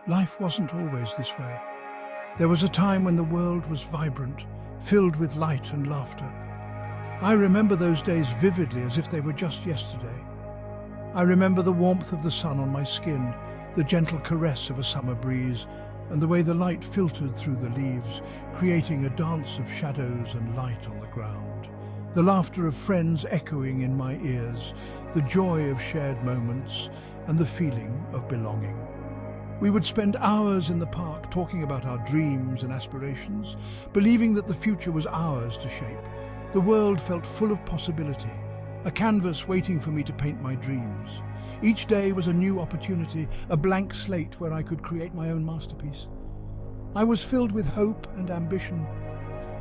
Life wasn't always this way. There was a time when the world was vibrant, filled with light and laughter. I remember those days vividly as if they were just yesterday. I remember the warmth of the sun on my skin, the gentle caress of a summer breeze, and the way the light filtered through the leaves, creating a dance of shadows and light on the ground. The laughter of friends echoing in my ears, the joy of shared moments, and the feeling of belonging. We would spend hours in the park talking about our dreams and aspirations, believing that the future was ours to shape. The world felt full of possibility, a canvas waiting for me to paint my dreams. Each day was a new opportunity, a blank slate where I could create my own masterpiece. I was filled with hope and ambition,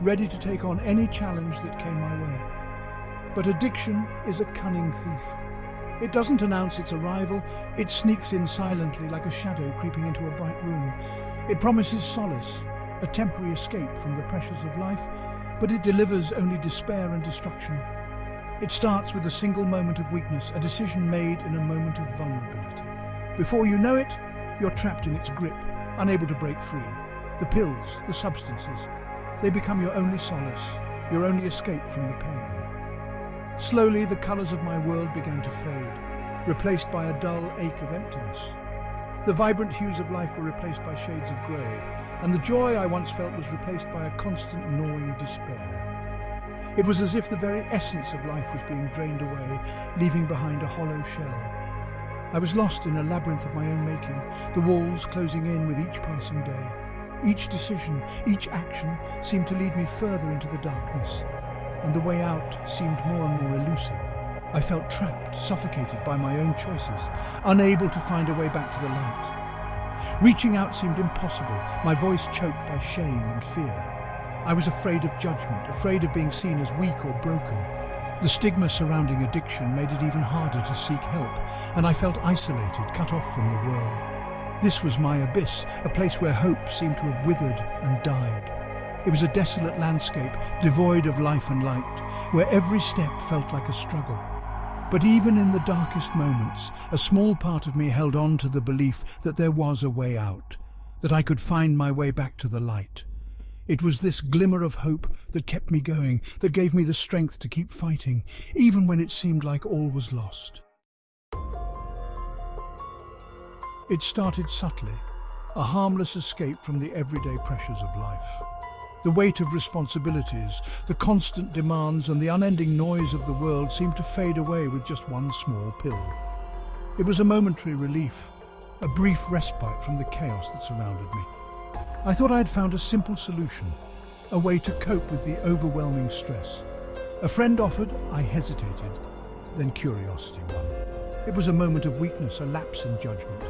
ready to take on any challenge that came my way. But addiction is a cunning thief. It doesn't announce its arrival, it sneaks in silently like a shadow creeping into a bright room. It promises solace, a temporary escape from the pressures of life, but it delivers only despair and destruction. It starts with a single moment of weakness, a decision made in a moment of vulnerability. Before you know it, you're trapped in its grip, unable to break free. The pills, the substances, they become your only solace, your only escape from the pain. Slowly, the colours of my world began to fade, replaced by a dull ache of emptiness. The vibrant hues of life were replaced by shades of grey, and the joy I once felt was replaced by a constant gnawing despair. It was as if the very essence of life was being drained away, leaving behind a hollow shell. I was lost in a labyrinth of my own making, the walls closing in with each passing day. Each decision, each action seemed to lead me further into the darkness, and the way out seemed more and more elusive. I felt trapped, suffocated by my own choices, unable to find a way back to the light. Reaching out seemed impossible, my voice choked by shame and fear. I was afraid of judgment, afraid of being seen as weak or broken. The stigma surrounding addiction made it even harder to seek help, and I felt isolated, cut off from the world. This was my abyss, a place where hope seemed to have withered and died. It was a desolate landscape, devoid of life and light, where every step felt like a struggle. But even in the darkest moments, a small part of me held on to the belief that there was a way out, that I could find my way back to the light. It was this glimmer of hope that kept me going, that gave me the strength to keep fighting, even when it seemed like all was lost. It started subtly, a harmless escape from the everyday pressures of life. The weight of responsibilities, the constant demands and the unending noise of the world seemed to fade away with just one small pill. It was a momentary relief, a brief respite from the chaos that surrounded me. I thought I had found a simple solution, a way to cope with the overwhelming stress. A friend offered, I hesitated, then curiosity won. It was a moment of weakness, a lapse in judgment.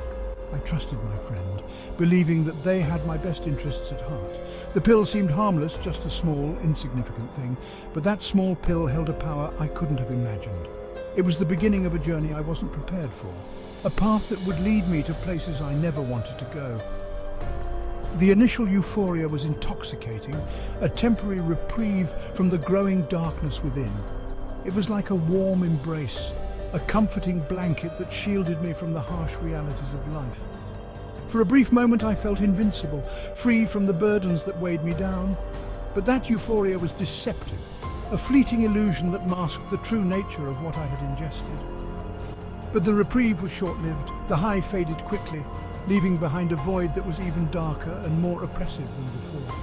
I trusted my friend, believing that they had my best interests at heart. The pill seemed harmless, just a small, insignificant thing, but that small pill held a power I couldn't have imagined. It was the beginning of a journey I wasn't prepared for, a path that would lead me to places I never wanted to go. The initial euphoria was intoxicating, a temporary reprieve from the growing darkness within. It was like a warm embrace, a comforting blanket that shielded me from the harsh realities of life. For a brief moment I felt invincible, free from the burdens that weighed me down. But that euphoria was deceptive, a fleeting illusion that masked the true nature of what I had ingested. But the reprieve was short-lived, the high faded quickly, leaving behind a void that was even darker and more oppressive than before.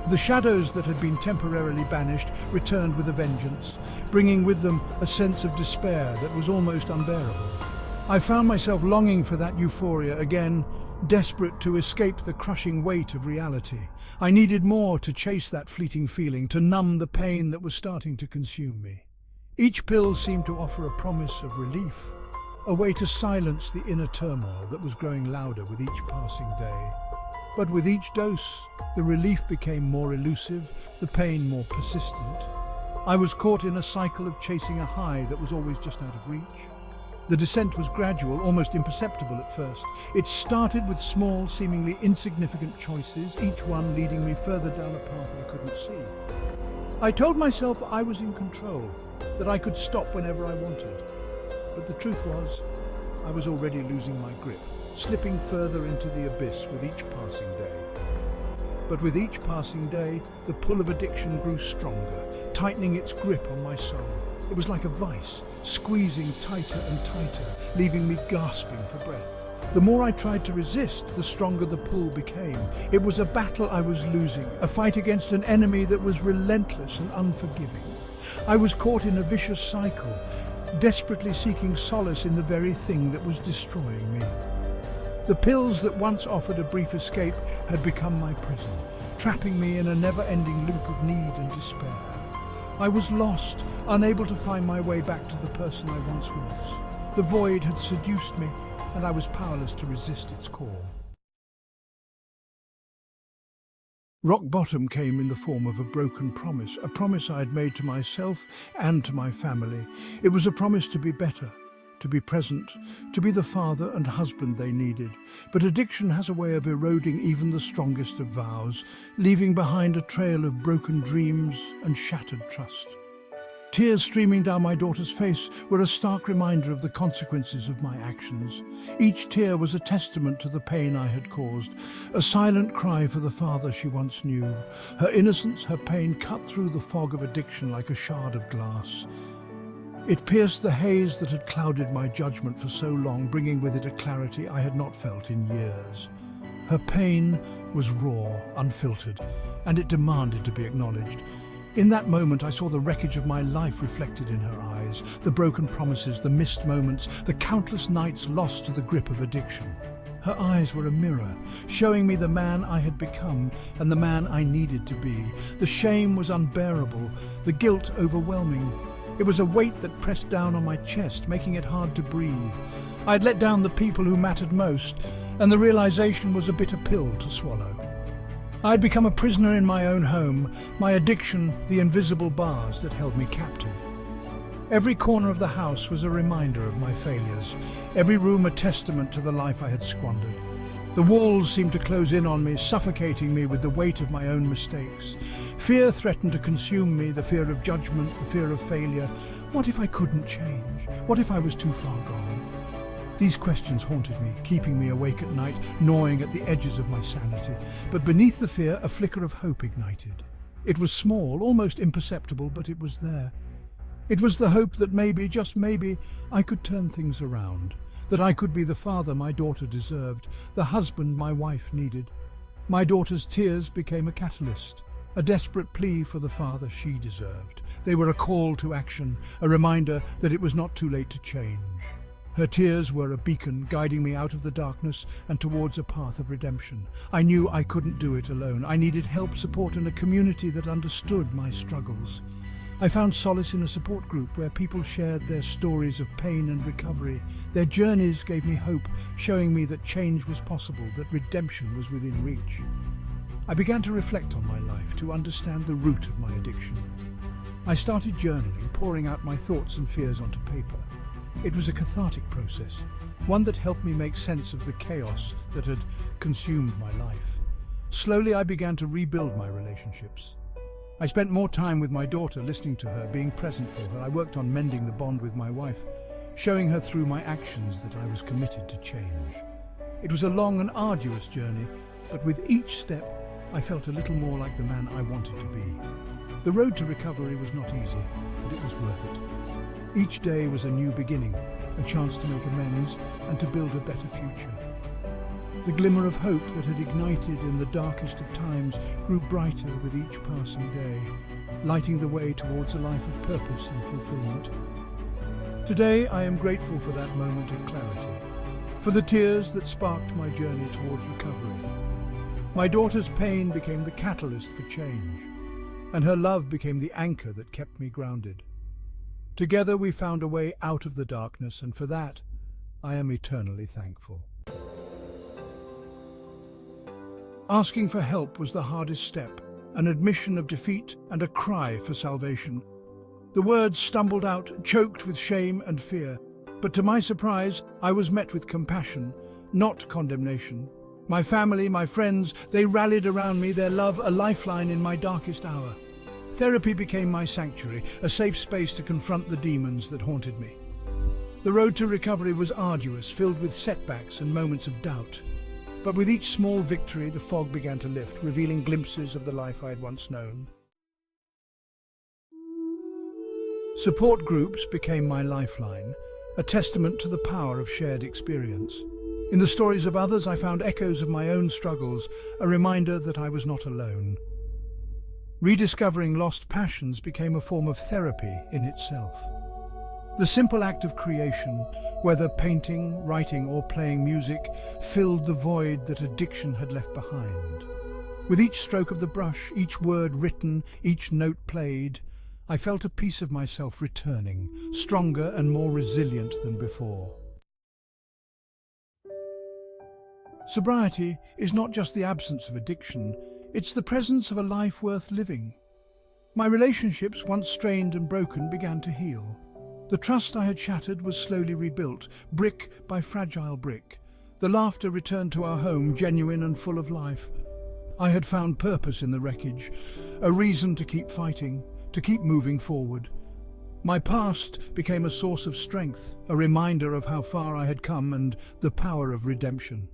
The shadows that had been temporarily banished returned with a vengeance, bringing with them a sense of despair that was almost unbearable. I found myself longing for that euphoria again, desperate to escape the crushing weight of reality. I needed more to chase that fleeting feeling, to numb the pain that was starting to consume me. Each pill seemed to offer a promise of relief, a way to silence the inner turmoil that was growing louder with each passing day. But with each dose, the relief became more elusive, the pain more persistent. I was caught in a cycle of chasing a high that was always just out of reach. The descent was gradual, almost imperceptible at first. It started with small, seemingly insignificant choices, each one leading me further down a path I couldn't see. I told myself I was in control, that I could stop whenever I wanted. But the truth was, I was already losing my grip, slipping further into the abyss with each passing day. But with each passing day, the pull of addiction grew stronger, tightening its grip on my soul. It was like a vice, squeezing tighter and tighter, leaving me gasping for breath. The more I tried to resist, the stronger the pull became. It was a battle I was losing, a fight against an enemy that was relentless and unforgiving. I was caught in a vicious cycle, desperately seeking solace in the very thing that was destroying me. The pills that once offered a brief escape had become my prison, trapping me in a never-ending loop of need and despair. I was lost, unable to find my way back to the person I once was. The void had seduced me, and I was powerless to resist its call. Rock bottom came in the form of a broken promise, a promise I had made to myself and to my family. It was a promise to be better, to be present, to be the father and husband they needed. But addiction has a way of eroding even the strongest of vows, leaving behind a trail of broken dreams and shattered trust. Tears streaming down my daughter's face were a stark reminder of the consequences of my actions. Each tear was a testament to the pain I had caused, a silent cry for the father she once knew. Her innocence, her pain cut through the fog of addiction like a shard of glass. It pierced the haze that had clouded my judgment for so long, bringing with it a clarity I had not felt in years. Her pain was raw, unfiltered, and it demanded to be acknowledged. In that moment, I saw the wreckage of my life reflected in her eyes, the broken promises, the missed moments, the countless nights lost to the grip of addiction. Her eyes were a mirror, showing me the man I had become and the man I needed to be. The shame was unbearable, the guilt overwhelming. It was a weight that pressed down on my chest, making it hard to breathe. I had let down the people who mattered most, and the realization was a bitter pill to swallow. I had become a prisoner in my own home, my addiction the invisible bars that held me captive. Every corner of the house was a reminder of my failures, every room a testament to the life I had squandered. The walls seemed to close in on me, suffocating me with the weight of my own mistakes. Fear threatened to consume me, the fear of judgment, the fear of failure. What if I couldn't change? What if I was too far gone? These questions haunted me, keeping me awake at night, gnawing at the edges of my sanity. But beneath the fear, a flicker of hope ignited. It was small, almost imperceptible, but it was there. It was the hope that maybe, just maybe, I could turn things around, that I could be the father my daughter deserved, the husband my wife needed. My daughter's tears became a catalyst, a desperate plea for the father she deserved. They were a call to action, a reminder that it was not too late to change. Her tears were a beacon guiding me out of the darkness and towards a path of redemption. I knew I couldn't do it alone. I needed help, support, and a community that understood my struggles. I found solace in a support group where people shared their stories of pain and recovery. Their journeys gave me hope, showing me that change was possible, that redemption was within reach. I began to reflect on my life, to understand the root of my addiction. I started journaling, pouring out my thoughts and fears onto paper. It was a cathartic process, one that helped me make sense of the chaos that had consumed my life. Slowly, I began to rebuild my relationships. I spent more time with my daughter, listening to her, being present for her. I worked on mending the bond with my wife, showing her through my actions that I was committed to change. It was a long and arduous journey, but with each step, I felt a little more like the man I wanted to be. The road to recovery was not easy, but it was worth it. Each day was a new beginning, a chance to make amends and to build a better future. The glimmer of hope that had ignited in the darkest of times grew brighter with each passing day, lighting the way towards a life of purpose and fulfillment. Today, I am grateful for that moment of clarity, for the tears that sparked my journey towards recovery. My daughter's pain became the catalyst for change, and her love became the anchor that kept me grounded. Together we found a way out of the darkness, and for that, I am eternally thankful. Asking for help was the hardest step, an admission of defeat and a cry for salvation. The words stumbled out, choked with shame and fear, but to my surprise, I was met with compassion, not condemnation. My family, my friends, they rallied around me, their love a lifeline in my darkest hour. Therapy became my sanctuary, a safe space to confront the demons that haunted me. The road to recovery was arduous, filled with setbacks and moments of doubt. But with each small victory, the fog began to lift, revealing glimpses of the life I had once known. Support groups became my lifeline, a testament to the power of shared experience. In the stories of others, I found echoes of my own struggles, a reminder that I was not alone. Rediscovering lost passions became a form of therapy in itself. The simple act of creation, whether painting, writing, or playing music, filled the void that addiction had left behind. With each stroke of the brush, each word written, each note played, I felt a piece of myself returning, stronger and more resilient than before. Sobriety is not just the absence of addiction, it's the presence of a life worth living. My relationships, once strained and broken, began to heal. The trust I had shattered was slowly rebuilt, brick by fragile brick. The laughter returned to our home, genuine and full of life. I had found purpose in the wreckage, a reason to keep fighting, to keep moving forward. My past became a source of strength, a reminder of how far I had come and the power of redemption.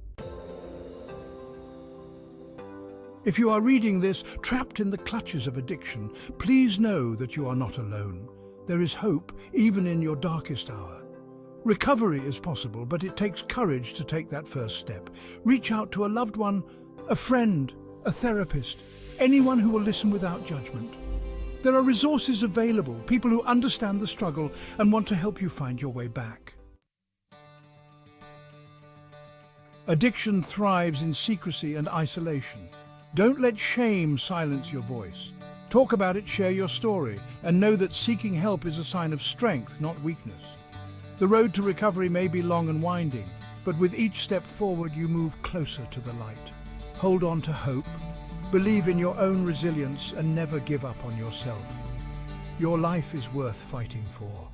If you are reading this, trapped in the clutches of addiction, please know that you are not alone. There is hope, even in your darkest hour. Recovery is possible, but it takes courage to take that first step. Reach out to a loved one, a friend, a therapist, anyone who will listen without judgment. There are resources available, people who understand the struggle and want to help you find your way back. Addiction thrives in secrecy and isolation. Don't let shame silence your voice. Talk about it, share your story, and know that seeking help is a sign of strength, not weakness. The road to recovery may be long and winding, but with each step forward you move closer to the light. Hold on to hope, believe in your own resilience, and never give up on yourself. Your life is worth fighting for.